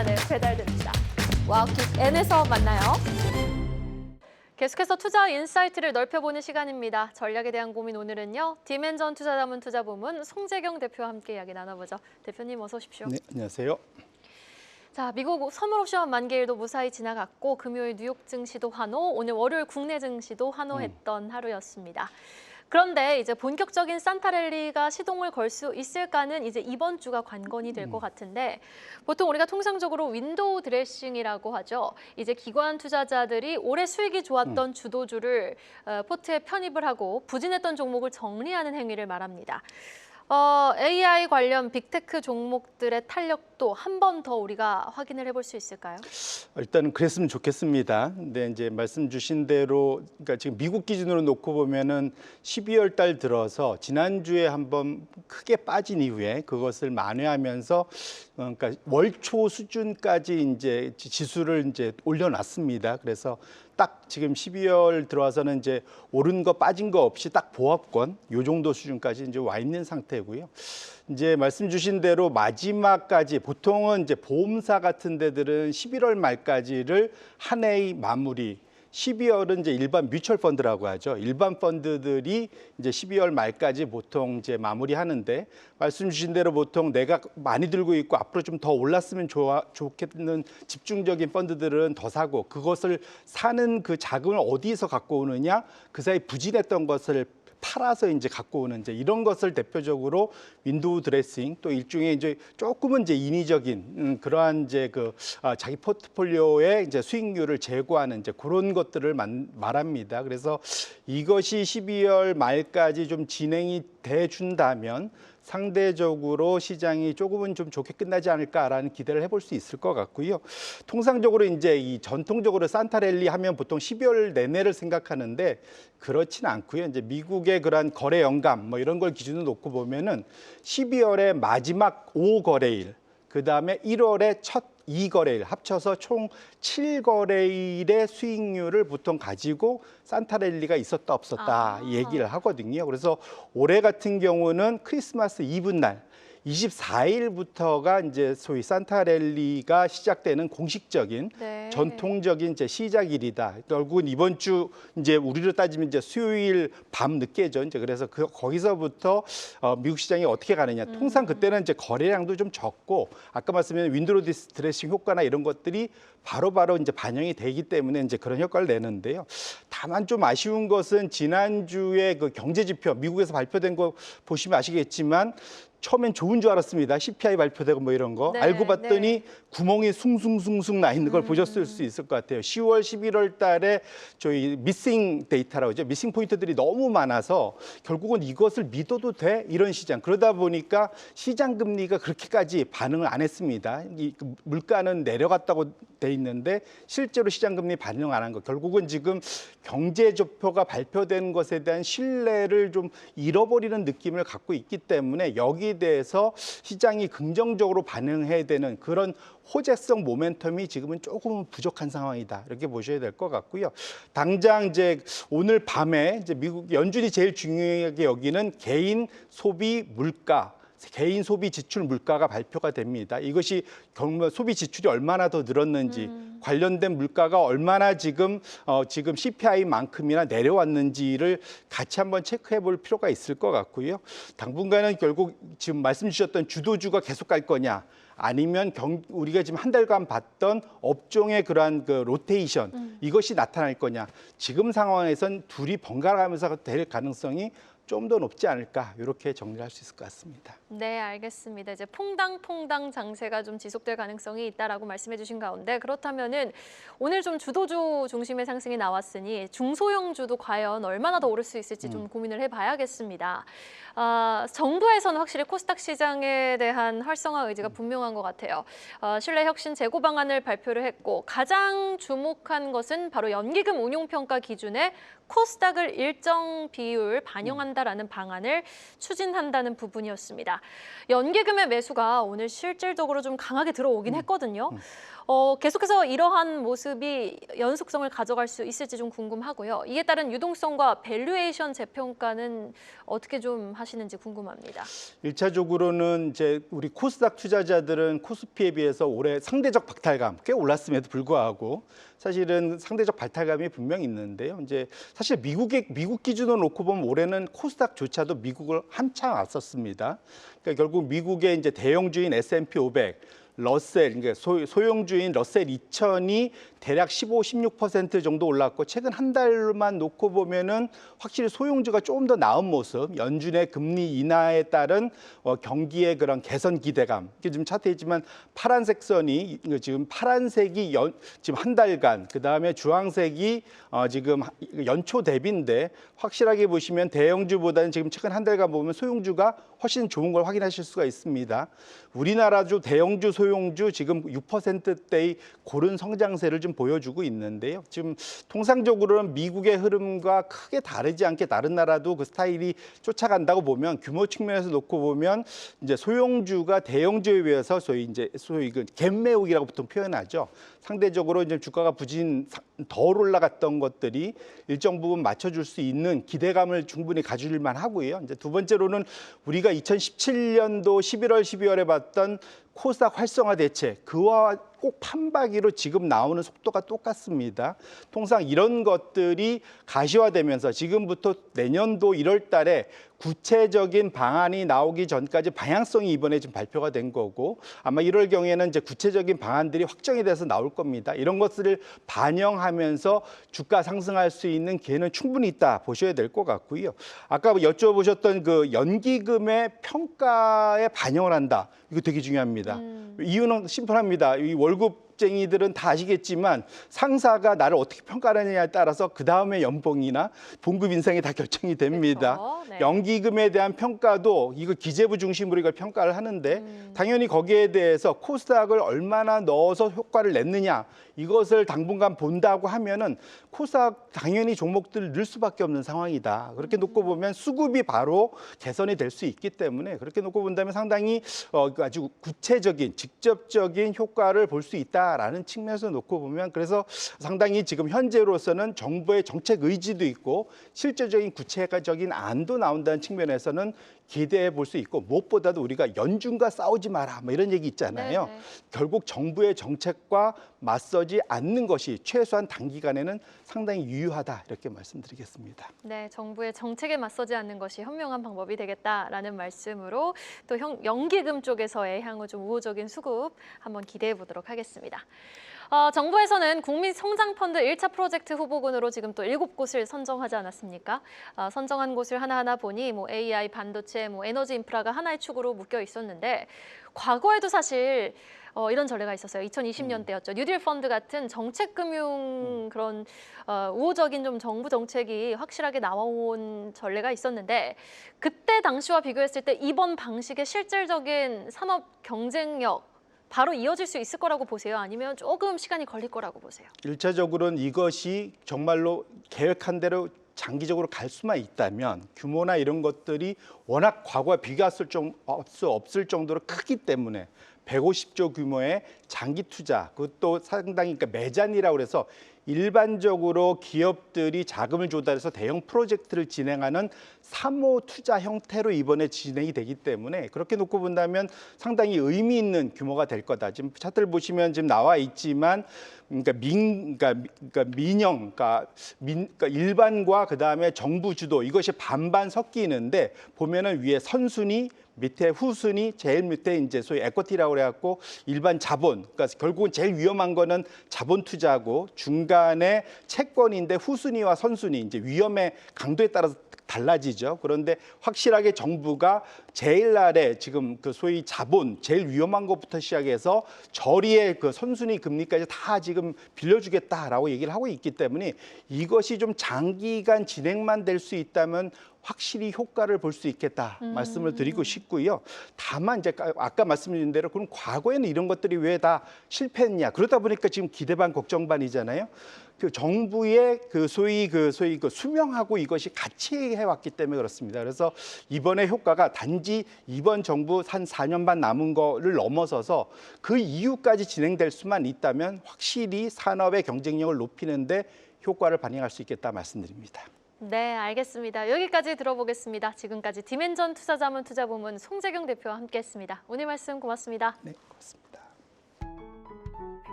만에 배달됩니다. 와우킥 N에서 만나요. 계속해서 투자 인사이트를 넓혀보는 시간입니다. 전략에 대한 고민 오늘은요. 디멘전 투자자문 투자부문 송재경 대표와 함께 이야기 나눠보죠. 대표님 어서 오십시오. 네, 안녕하세요. 자, 미국 선물 옵션 만기일도 무사히 지나갔고 금요일 뉴욕 증시도 환호, 오늘 월요일 국내 증시도 환호했던 하루였습니다. 그런데 이제 본격적인 산타랠리가 시동을 걸 수 있을까는 이제 이번 주가 관건이 될 것 같은데 보통 우리가 통상적으로 윈도우 드레싱이라고 하죠. 이제 기관 투자자들이 올해 수익이 좋았던 주도주를 포트에 편입을 하고 부진했던 종목을 정리하는 행위를 말합니다. AI 관련 빅테크 종목들의 탄력도 한 번 더 우리가 확인을 해볼 수 있을까요? 일단은 그랬으면 좋겠습니다. 근데 이제 말씀 주신 대로, 그러니까 지금 미국 기준으로 놓고 보면은 12월 달 들어서 지난주에 한번 크게 빠진 이후에 그것을 만회하면서 그러니까 월초 수준까지 이제 지수를 이제 올려놨습니다. 그래서 딱 지금 12월 들어와서는 이제 오른 거 빠진 거 없이 딱 보합권 요 정도 수준까지 이제 와 있는 상태고요. 이제 말씀 주신 대로 마지막까지 보통은 이제 보험사 같은 데들은 11월 말까지를 한 해의 마무리 12월은 이제 일반 뮤추얼 펀드라고 하죠. 일반 펀드들이 이제 12월 말까지 보통 이제 마무리하는데 말씀 주신 대로 보통 내가 많이 들고 있고 앞으로 좀 더 올랐으면 좋겠는 집중적인 펀드들은 더 사고 그것을 사는 그 자금을 어디서 갖고 오느냐 그 사이 부진했던 것을 팔아서 이제 갖고 오는 이제 이런 것을 대표적으로 윈도우 드레싱 또 일종의 이제 조금은 이제 인위적인 그러한 이제 자기 포트폴리오의 이제 수익률을 제고하는 이제 그런 것들을 말합니다. 그래서 이것이 12월 말까지 좀 진행이 돼 준다면 상대적으로 시장이 조금은 좀 좋게 끝나지 않을까라는 기대를 해볼 수 있을 것 같고요. 통상적으로 이제 이 전통적으로 산타랠리 하면 보통 12월 내내를 생각하는데 그렇지는 않고요. 이제 미국의 그러한 거래 연감 뭐 이런 걸 기준으로 놓고 보면은 12월의 마지막 5거래일, 그 다음에 1월의 첫 2거래일 합쳐서 총 7거래일의 수익률을 보통 가지고 산타랠리가 있었다 없었다 얘기를 하거든요. 그래서 올해 같은 경우는 크리스마스 이브 날 24일부터가 이제 소위 산타랠리가 시작되는 공식적인 전통적인 이제 시작일이다. 결국은 이번 주 이제 우리로 따지면 이제 수요일 밤 늦게죠. 이제 그래서 거기서부터 미국 시장이 어떻게 가느냐. 통상 그때는 이제 거래량도 좀 적고 아까 말씀드린 윈도우 드레싱 효과나 이런 것들이 바로바로 이제 반영이 되기 때문에 이제 그런 효과를 내는데요. 다만 좀 아쉬운 것은 지난주에 그 경제 지표 미국에서 발표된 거 보시면 아시겠지만 처음엔 좋은 줄 알았습니다. CPI 발표되고 뭐 이런 거. 알고 봤더니 구멍이 숭숭숭숭 나 있는 걸 보셨을 수 있을 것 같아요. 10월, 11월 달에 저희 미싱 데이터라고 하죠. 미싱 포인트들이 너무 많아서 결국은 이것을 믿어도 돼? 이런 시장. 그러다 보니까 시장 금리가 그렇게까지 반응을 안 했습니다. 물가는 내려갔다고 돼 있는데 실제로 시장 금리 반응 안 한 거. 결국은 지금 경제 지표가 발표된 것에 대한 신뢰를 좀 잃어버리는 느낌을 갖고 있기 때문에 여기에 대해서 시장이 긍정적으로 반응해야 되는 그런 호재성 모멘텀이 지금은 조금 부족한 상황이다. 이렇게 보셔야 될 것 같고요. 당장 이제 오늘 밤에 이제 미국 연준이 제일 중요하게 여기는 개인 소비 물가 개인 소비 지출 물가가 발표가 됩니다. 이것이 소비 지출이 얼마나 더 늘었는지 관련된 물가가 얼마나 지금 CPI만큼이나 내려왔는지를 같이 한번 체크해 볼 필요가 있을 것 같고요. 당분간은 결국 지금 말씀 주셨던 주도주가 계속 갈 거냐 아니면 우리가 지금 한 달간 봤던 업종의 그러한 그 로테이션 이것이 나타날 거냐. 지금 상황에선 둘이 번갈아가면서 될 가능성이 좀 더 높지 않을까 이렇게 정리할 수 있을 것 같습니다. 네, 알겠습니다. 이제 퐁당퐁당 장세가 좀 지속될 가능성이 있다라고 말씀해 주신 가운데 그렇다면은 오늘 좀 주도주 중심의 상승이 나왔으니 중소형주도 과연 얼마나 더 오를 수 있을지 좀 고민을 해봐야겠습니다. 정부에서는 확실히 코스닥 시장에 대한 활성화 의지가 분명한 것 같아요. 신뢰 혁신 재고 방안을 발표를 했고 가장 주목한 것은 바로 연기금 운용평가 기준에 코스닥을 일정 비율 반영한다. 가능하다라는 방안을 추진한다는 부분이었습니다. 연기금의 매수가 오늘 실질적으로 좀 강하게 들어오긴 했거든요. 계속해서 이러한 모습이 연속성을 가져갈 수 있을지 좀 궁금하고요. 이에 따른 유동성과 밸류에이션 재평가는 어떻게 좀 하시는지 궁금합니다. 1차적으로는 이제 우리 코스닥 투자자들은 코스피에 비해서 올해 상대적 박탈감 꽤 올랐음에도 불구하고 사실은 상대적 박탈감이 분명히 있는데요. 이제 사실 미국 기준으로 놓고 보면 올해는 코스닥조차도 미국을 한참 앞섰습니다. 그러니까 결국 미국의 이제 대형주인 S&P 500 러셀, 그러니까 소형주인 러셀 2000이 대략 15, 16% 정도 올랐고 최근 한 달만 놓고 보면은 확실히 소형주가 조금 더 나은 모습, 연준의 금리 인하에 따른 경기의 그런 개선 기대감. 이게 지금 차트에 있지만 파란색 선이 지금 파란색이 지금 한 달간, 그 다음에 주황색이 지금 연초 대비인데 확실하게 보시면 대형주보다는 지금 최근 한 달간 보면 소형주가 훨씬 좋은 걸 확인하실 수가 있습니다. 우리나라도 대형주, 소형주 지금 6%대의 고른 성장세를 좀 보여주고 있는데요. 지금 통상적으로는 미국의 흐름과 크게 다르지 않게 다른 나라도 그 스타일이 쫓아간다고 보면 규모 측면에서 놓고 보면 이제 소형주가 대형주에 비해서 소위 그 갭매우기라고 보통 표현하죠. 상대적으로 이제 주가가 덜 올라갔던 것들이 일정 부분 맞춰줄 수 있는 기대감을 충분히 가질 만하고요. 이제 두 번째로는 우리가 2017년도 11월, 12월에 봤던 코스닥 활성화 대책, 그와 꼭 판박이로 지금 나오는 속도가 똑같습니다. 통상 이런 것들이 가시화되면서 지금부터 내년도 1월 달에 구체적인 방안이 나오기 전까지 방향성이 이번에 좀 발표가 된 거고 아마 1월 경에는 이제 구체적인 방안들이 확정이 돼서 나올 겁니다. 이런 것들을 반영하면서 주가 상승할 수 있는 기회는 충분히 있다 보셔야 될 것 같고요. 아까 여쭤보셨던 그 연기금의 평가에 반영을 한다. 이거 되게 중요합니다. 이유는 심플합니다. 이 월급쟁이들은 다 아시겠지만 상사가 나를 어떻게 평가하느냐에 따라서 그 다음에 연봉이나 봉급 인상이 다 결정이 됩니다. 그렇죠. 네. 연기금에 대한 평가도 이거 기재부 중심으로 이걸 평가를 하는데 당연히 거기에 대해서 코스닥을 얼마나 넣어서 효과를 냈느냐 이것을 당분간 본다고 하면은 코스닥 당연히 종목들을 넣을 수밖에 없는 상황이다. 그렇게 놓고 보면 수급이 바로 개선이 될 수 있기 때문에 그렇게 놓고 본다면 상당히 아주 구체적인 직접적인 효과를 볼 수 있다라는 측면에서 놓고 보면 그래서 상당히 지금 현재로서는 정부의 정책 의지도 있고 실질적인 구체적인 안도 나온다는 측면에서는 기대해 볼 수 있고 무엇보다도 우리가 연준과 싸우지 마라 뭐 이런 얘기 있잖아요. 네네. 결국 정부의 정책과 맞서지 않는 것이 최소한 단기간에는 상당히 유효하다 이렇게 말씀드리겠습니다. 네, 정부의 정책에 맞서지 않는 것이 현명한 방법이 되겠다라는 말씀으로 또 연기금 쪽에서의 향후 좀 우호적인 수급 한번 기대해 보도록 하겠습니다. 정부에서는 국민성장펀드 1차 프로젝트 후보군으로 지금 또 7곳을 선정하지 않았습니까? 선정한 곳을 하나하나 보니 뭐 AI, 반도체, 뭐 에너지 인프라가 하나의 축으로 묶여 있었는데 과거에도 사실 이런 전례가 있었어요. 2020년 때였죠. 뉴딜 펀드 같은 정책금융 그런 우호적인 좀 정부 정책이 확실하게 나온 전례가 있었는데 그때 당시와 비교했을 때 이번 방식의 실질적인 산업 경쟁력 바로 이어질 수 있을 거라고 보세요? 아니면 조금 시간이 걸릴 거라고 보세요? 1차적으로는 이것이 정말로 계획한 대로 장기적으로 갈 수만 있다면 규모나 이런 것들이 워낙 과거와 비교할 수 없을 정도로 크기 때문에 150조 규모의 장기 투자, 그것도 상당히 그러니까 매잔이라고 그래서 일반적으로 기업들이 자금을 조달해서 대형 프로젝트를 진행하는 사모 투자 형태로 이번에 진행이 되기 때문에 그렇게 놓고 본다면 상당히 의미 있는 규모가 될 거다. 지금 차트를 보시면 지금 나와 있지만 그러니까 일반과 그 다음에 정부 주도 이것이 반반 섞이는데 보면은 위에 선순위 밑에 후순위, 제일 밑에 이제 소위 에쿼티라고 그래갖고 일반 자본, 그러니까 결국은 제일 위험한 거는 자본 투자고 중간에 채권인데 후순위와 선순위 이제 위험의 강도에 따라서 달라지죠. 그런데 확실하게 정부가 제일 아래 지금 그 소위 자본 제일 위험한 것부터 시작해서 저리의 그 선순위 금리까지 다 지금 빌려주겠다라고 얘기를 하고 있기 때문에 이것이 좀 장기간 진행만 될 수 있다면 확실히 효과를 볼 수 있겠다 말씀을 드리고 싶고요. 다만 이제 아까 말씀드린 대로 그럼 과거에는 이런 것들이 왜 다 실패했냐? 그러다 보니까 지금 기대 반 걱정 반이잖아요. 그 정부의 소위 수명하고 이것이 같이 해왔기 때문에 그렇습니다. 그래서 이번에 효과가 단지 이번 정부 한 4년 반 남은 거를 넘어서서 그 이후까지 진행될 수만 있다면 확실히 산업의 경쟁력을 높이는데 효과를 발휘할 수 있겠다 말씀드립니다. 네, 알겠습니다. 여기까지 들어보겠습니다. 지금까지 디멘전 투자자문 투자부문 송재경 대표와 함께했습니다. 오늘 말씀 고맙습니다. 네, 고맙습니다.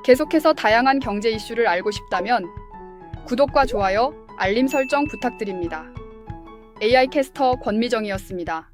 계속해서 다양한 경제 이슈를 알고 싶다면 구독과 좋아요, 알림 설정 부탁드립니다. AI 캐스터 권미정이었습니다.